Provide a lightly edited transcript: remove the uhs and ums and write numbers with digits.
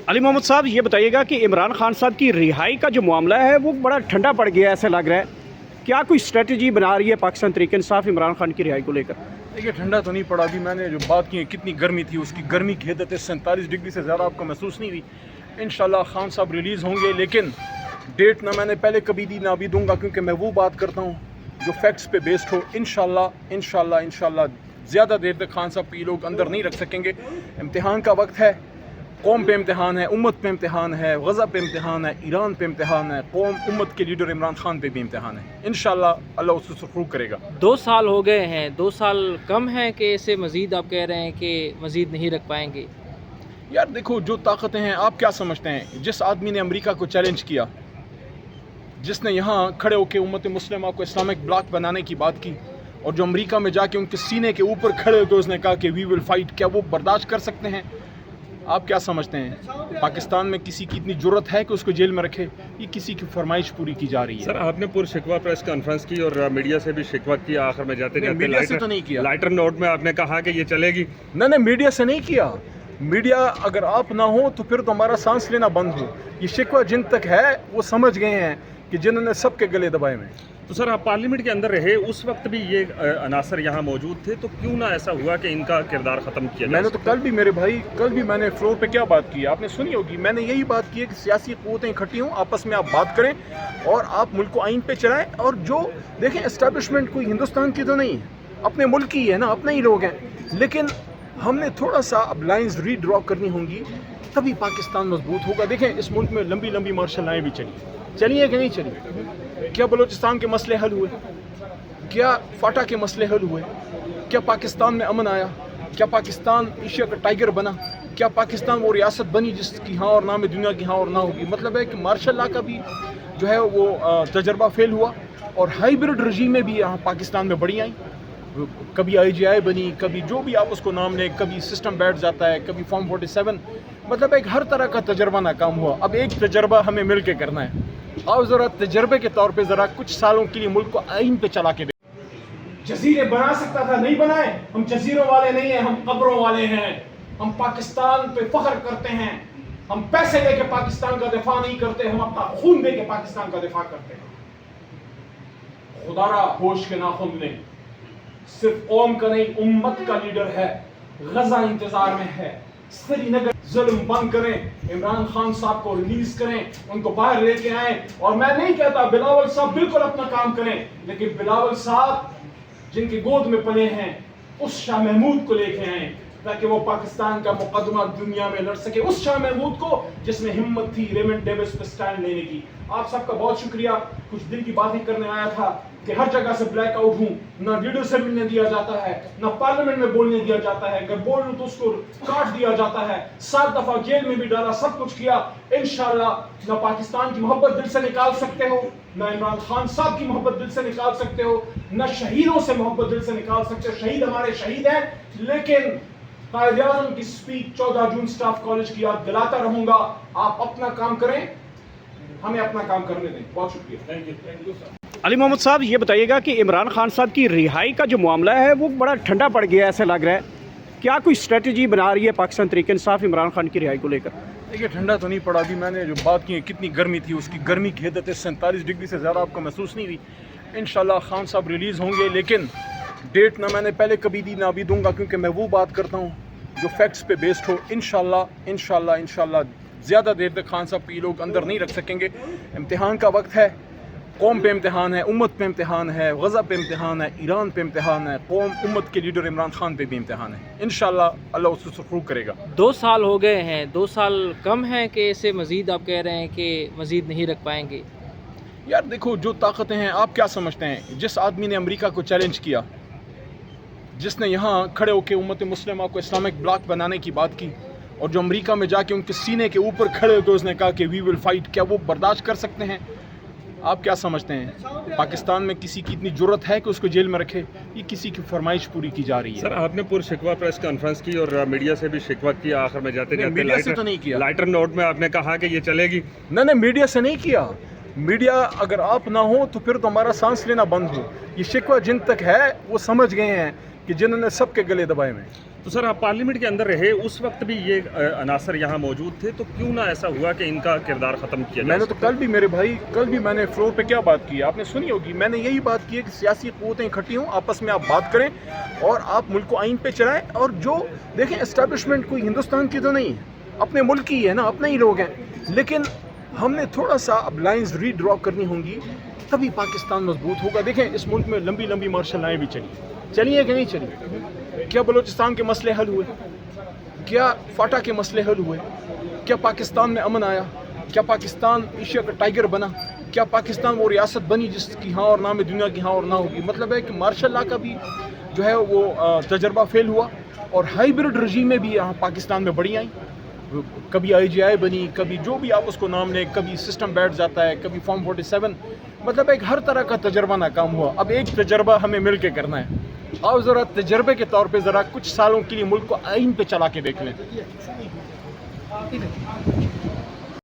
अली मोहम्मद साहब, ये बताइएगा कि इमरान खान साहब की रिहाई का जो मामला है वो बड़ा ठंडा पड़ गया है, ऐसा लग रहा है। क्या कोई स्ट्रेटजी बना रही है पाकिस्तान तहरीक इंसाफ इमरान खान की रिहाई को लेकर? देखिए, ठंडा तो नहीं पड़ा। अभी मैंने जो बात की है, कितनी गर्मी थी, उसकी गर्मी की हद 47 डिग्री से ज़्यादा आपको महसूस नहीं हुई। इंशाल्लाह खान साहब रिलीज़ होंगे, लेकिन डेट ना मैंने पहले कभी दी ना अभी दूंगा, क्योंकि मैं वो बात करता हूँ जो फैक्ट्स पे बेस्ड हो। इंशाल्लाह ज़्यादा देर तक खान साहब को ये लोग अंदर नहीं रख सकेंगे। इम्तिहान का वक्त है, कौम पे इम्तिहान है, उम्मत पे इम्तिहान है, गज़ा पे इम्तिहान है, ईरान पे इम्तिहान है, कौम उम्मत के लीडर इमरान खान पे भी इम्तिहान है। इंशाल्लाह अल्लाह उसको सुरखरू करेगा। 2 साल हो गए हैं, 2 साल कम है कि इसे मज़ीद आप कह रहे हैं कि मज़ीद नहीं रख पाएंगे? यार देखो, जो ताकतें हैं, आप क्या समझते हैं, जिस आदमी ने अमेरिका को चैलेंज किया, जिसने यहाँ खड़े होकर उम्मत मुस्लिमा को इस्लामिक ब्लॉक बनाने की बात की, और जो अमेरिका में जाके उनके सीने के ऊपर खड़े होकर उसने कहा कि वी विल फाइट, क्या वो बर्दाश्त कर सकते हैं? आप क्या समझते हैं, पाकिस्तान में किसी की इतनी ज़रूरत है कि उसको जेल में रखे? ये किसी की फरमाइश पूरी की जा रही है। सर, आपने शिकवा प्रेस कॉन्फ्रेंस की और मीडिया से भी शिकवा किया, आखिर में जाते जाते मीडिया से तो नहीं किया। लाइटर नोट में आपने कहा कि ये चलेगी। नहीं, मीडिया से नहीं किया। मीडिया अगर आप ना हो तो फिर तो हमारा सांस लेना बंद हो। ये शिकवा जिन तक है वो समझ गए हैं कि जिन्होंने सबके गले दबाए हुए। तो सर, आप पार्लियामेंट के अंदर रहे, उस वक्त भी ये अनासर यहाँ मौजूद थे, तो क्यों ना ऐसा हुआ कि इनका किरदार ख़त्म किया? मैंने तो कल भी, मेरे भाई, कल भी मैंने फ्लोर पे क्या बात की आपने सुनी होगी। मैंने यही बात की है कि सियासी क़ुव्वतें इकट्ठी हों, आपस में आप बात करें और आप मुल्क को आइन पे चलाएं। और जो देखें, एस्टेब्लिशमेंट कोई हिंदुस्तान की तो नहीं है, अपने मुल्क की है ना, अपने ही लोग हैं। लेकिन हमने थोड़ा सा अब लाइन्स रीड्रॉ करनी होंगी, तभी पाकिस्तान मजबूत होगा। देखें, इस मुल्क में लंबी लंबी मार्शल लाएँ भी चली है कि नहीं चली? क्या बलूचिस्तान के मसले हल हुए? क्या फाटा के मसले हल हुए? क्या पाकिस्तान में अमन आया? क्या पाकिस्तान एशिया का टाइगर बना? क्या पाकिस्तान वो रियासत बनी जिसकी हाँ और ना में दुनिया की हाँ और ना होगी? मतलब है कि मार्शल लॉ का भी जो है वो तजर्बा फेल हुआ, और हाइब्रिड रजीमें भी यहाँ पाकिस्तान में बड़ी आई। कभी IGI बनी, कभी जो भी आप उसको नाम लें, कभी सिस्टम बैठ जाता है, कभी फॉर्म 47। मतलब एक हर तरह का तजर्बा नाकाम हुआ। अब एक तजर्बा हमें मिल के करना है। और ज़रा तजर्बे के तौर पे ज़रा कुछ सालों के लिए मुल्क को आइन पे चला के दे। जजीरे बना सकता था, नहीं बनाए। हम जजीरों वाले नहीं हैं, हम कब्रों वाले हैं। हम पाकिस्तान पे फख्र करते हैं। हम पैसे लेके पाकिस्तान का दिफा नहीं करते, हम अपना खून दे के पाकिस्तान का दिफा करते हैं। खुदारा होश के नाखून ने सिर्फ कौम का नहीं, उम्मत का लीडर है। गजा इंतजार में है। श्रीनगर जुल्म बंद करें, इमरान खान साहब को रिलीज करें, उनको बाहर लेके आए। और मैं नहीं कहता बिलावल साहब बिल्कुल अपना काम करें, लेकिन बिलावल साहब जिनकी गोद में पले हैं, उस शाह महमूद को लेके आए, ताकि वो पाकिस्तान का मुकदमा दुनिया में लड़ सके। उस शाह महमूद को जिसमें हिम्मत थी रेमंड डेविस पे स्टैंड लेने की। आप सबका बहुत शुक्रिया। कुछ दिल की बातें करने आया था कि हर जगह से ब्लैक आउट हूँ, ना लीडर से मिलने दिया जाता है, ना पार्लियामेंट में बोलने दिया जाता है। अगर बोल लूँ तो उसको काट दिया जाता है। 7 दफा जेल में भी डाला, सब कुछ किया। इंशाल्लाह ना पाकिस्तान की मोहब्बत दिल से निकाल सकते हो, ना इमरान खान साहब की मोहब्बत दिल से निकाल सकते हो, ना शहीदों से मोहब्बत दिल से निकाल सकते हो। शहीद हमारे शहीद हैं, लेकिन कायदे-ए-आज़म की स्पीच 14 जून स्टाफ कॉलेज की याद दिलाता रहूंगा। आप अपना काम करें, हमें अपना काम करने दें। बहुत शुक्रिया। Thank you sir. Ali Mohammad साहब, ये बताइएगा कि इमरान खान साहब की रिहाई का जो मामला है वो बड़ा ठंडा पड़ गया है, ऐसा लग रहा है। क्या कोई स्ट्रेटजी बना रही है पाकिस्तान तहरीक इंसाफ इमरान खान की रिहाई को लेकर? देखिए, ठंडा तो नहीं पड़ा। अभी मैंने जो बात की है, कितनी गर्मी थी, उसकी गर्मी की हद 47 डिग्री से ज़्यादा आपको महसूस नहीं हुई। इंशाल्लाह खान साहब रिलीज़ होंगे, लेकिन डेट ना मैंने पहले कभी दी ना अभी दूंगा, क्योंकि मैं वो बात करता हूँ जो फैक्ट्स पे बेस्ड हो। इंशाल्लाह ज़्यादा देर तक खान साहब को ये लोग अंदर नहीं रख सकेंगे। इम्तिहान का वक्त है, कौम पे इम्तिहान है, उम्मत पे इम्तिहान है, गज़ा पे इम्तिहान है, ईरान पे इम्तिहान है, कौम उम्मत के लीडर इमरान खान पे भी इम्तिहान है। इंशाल्लाह अल्लाह उसको सुरखरू करेगा। 2 साल हो गए हैं, 2 साल कम है कि इसे मज़ीद आप कह रहे हैं कि मज़ीद नहीं रख पाएंगे? यार देखो, जो ताकतें हैं, आप क्या समझते हैं, जिस आदमी ने अमेरिका को चैलेंज किया, जिसने यहाँ खड़े होकर उम्मत मुस्लिमा को इस्लामिक ब्लॉक बनाने की बात की, और जो अमेरिका में जाके उनके सीने के ऊपर खड़े होकर उसने कहा कि वी विल फाइट, क्या वो बर्दाश्त कर सकते हैं? आप क्या समझते हैं, पाकिस्तान में किसी की इतनी ज़रूरत है कि उसको जेल में रखे? ये किसी की फरमाइश पूरी की जा रही है। सर, आपने शिकवा प्रेस कॉन्फ्रेंस की और मीडिया से भी शिकवा किया, आखिर में जाते जाते मीडिया से तो नहीं किया। लाइटर नोट में आपने कहा कि ये चलेगी। नहीं, मीडिया से नहीं किया। मीडिया अगर आप ना हो तो फिर तो हमारा सांस लेना बंद हो। ये शिकवा जिन तक है वो समझ गए हैं कि जिन्होंने सबके गले दबाए हुए हैं। तो सर आप पार्लियामेंट के अंदर रहे उस वक्त भी ये अनासर यहाँ मौजूद थे, तो क्यों ना ऐसा हुआ कि इनका किरदार ख़त्म किया जाए? मैंने तो कल भी मेरे भाई कल भी मैंने फ्लोर पे क्या बात की आपने सुनी होगी। मैंने यही बात की है कि सियासी क़ुव्वतें इकट्ठी हों, आपस में आप बात करें और आप मुल्क को आइन पे चलाएं। और जो देखें एस्टेब्लिशमेंट कोई हिंदुस्तान की तो नहीं है, अपने मुल्क की है ना, अपने ही लोग हैं। लेकिन हमने थोड़ा सा अब लाइंस रीड्रॉ करनी होंगी, तभी पाकिस्तान मजबूत होगा। देखें इस मुल्क में लंबी लंबी मार्शल लाएँ भी चली है कि नहीं चली? क्या बलूचिस्तान के मसले हल हुए? क्या फाटा के मसले हल हुए? क्या पाकिस्तान में अमन आया? क्या पाकिस्तान एशिया का टाइगर बना? क्या पाकिस्तान वो रियासत बनी जिसकी हाँ और ना में दुनिया की हाँ और ना होगी? मतलब है कि मार्शल लॉ का भी जो है वो तजर्बा फेल हुआ और हाइब्रिड रजीमें भी यहाँ पाकिस्तान में बड़ी आई। कभी IGI बनी, कभी जो भी आप उसको नाम लें, कभी सिस्टम बैठ जाता है, कभी फॉर्म 47, मतलब एक हर तरह का तजर्बा नाकाम हुआ। अब एक तजर्बा हमें मिल के करना है। आओ ज़रा तजर्बे के तौर पे ज़रा कुछ सालों के लिए मुल्क को आइन पे चला के देख लें।